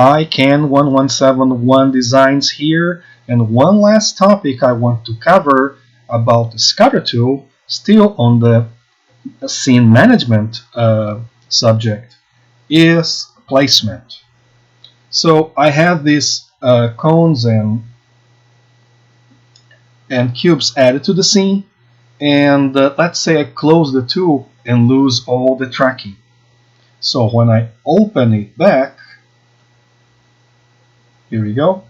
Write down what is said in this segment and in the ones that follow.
Hi, Ken1171 Designs here, and one last topic I want to cover about the Scatter tool, still on the scene management subject, is placement. So I have these cones and cubes added to the scene, and let's say I close the tool and lose all the tracking. So when I open it back, here we go,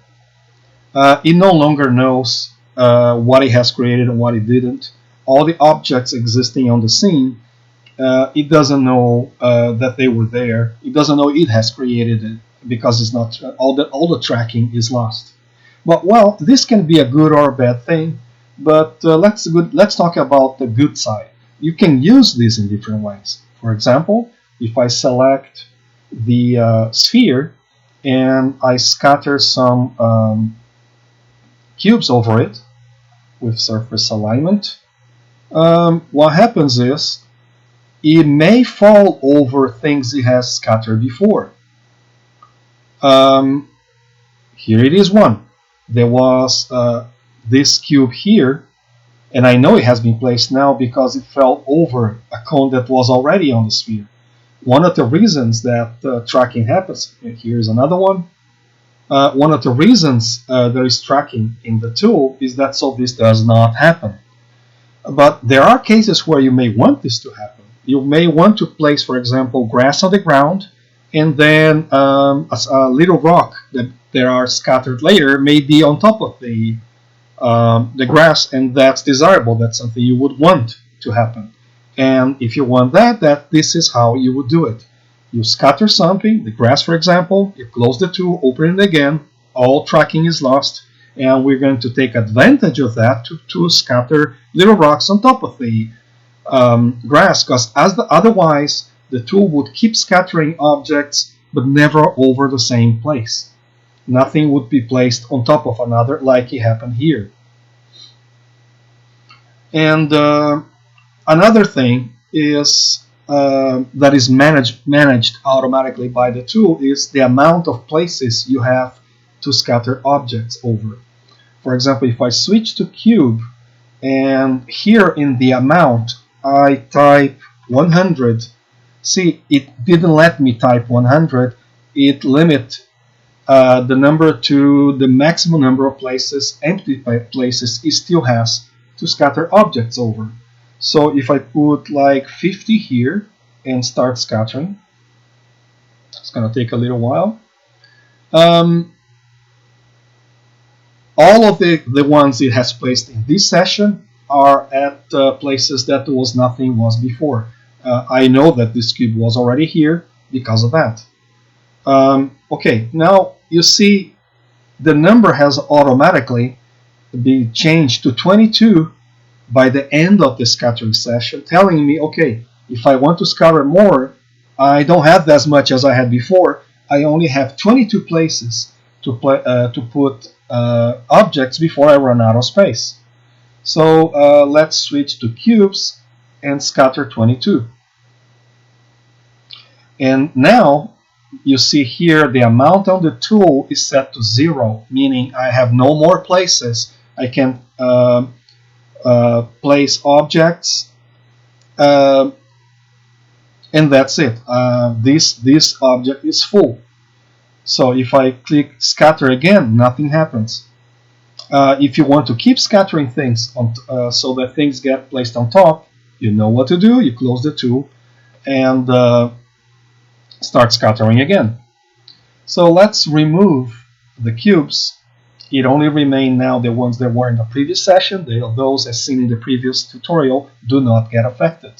it no longer knows what it has created and what it didn't. All the objects existing on the scene, it doesn't know that they were there. It doesn't know it has created it because it's not all the tracking is lost. But well, this can be a good or a bad thing. But let's talk about the good side. You can use this in different ways. For example, if I select the sphere and I scatter some cubes over it with surface alignment, what happens is it may fall over things it has scattered before. Here it is one. There was this cube here, and I know it has been placed now because it fell over a cone that was already on the sphere. One of the reasons that tracking happens, and here's another one. One of the reasons there is tracking in the tool is that so this does not happen. But there are cases where you may want this to happen. You may want to place, for example, grass on the ground, and then a little rock that there are scattered later may be on top of the grass, and that's desirable. That's something you would want to happen. And if you want that this is how you would do it. You scatter something, the grass for example, you close the tool, open it again, all tracking is lost, and we're going to take advantage of that to scatter little rocks on top of the grass, because otherwise the tool would keep scattering objects but never over the same place. Nothing would be placed on top of another like it happened here. And another thing is that is managed automatically by the tool is the amount of places you have to scatter objects over. For example, if I switch to cube, and here in the amount I type 100, see, it didn't let me type 100. It limit the number to the maximum number of places, empty places, it still has to scatter objects over. So if I put like 50 here and start scattering, it's going to take a little while. All of the ones it has placed in this session are at places that nothing was before. I know that this cube was already here because of that. Okay, now you see the number has automatically been changed to 22 by the end of the scattering session, telling me, okay, if I want to scatter more, I don't have as much as I had before. I only have 22 places to put objects before I run out of space. So let's switch to cubes and scatter 22. And now you see here the amount on the tool is set to 0, meaning I have no more places I can place objects, and that's it. This object is full. So if I click scatter again, nothing happens. If you want to keep scattering things so that things get placed on top, you know what to do. You close the tool and start scattering again. So let's remove the cubes. It only remain now the ones that were in the previous session. Those as seen in the previous tutorial do not get affected.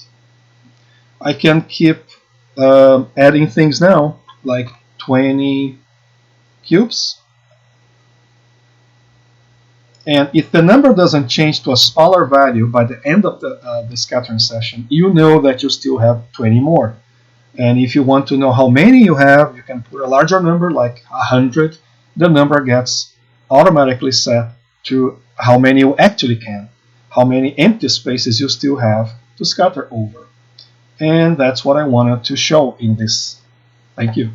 I can keep adding things now, like 20 cubes. And if the number doesn't change to a smaller value by the end of the scattering session, you know that you still have 20 more. And if you want to know how many you have, you can put a larger number, like 100. The number gets automatically set to how many you actually can, how many empty spaces you still have to scatter over. And that's what I wanted to show in this. Thank you.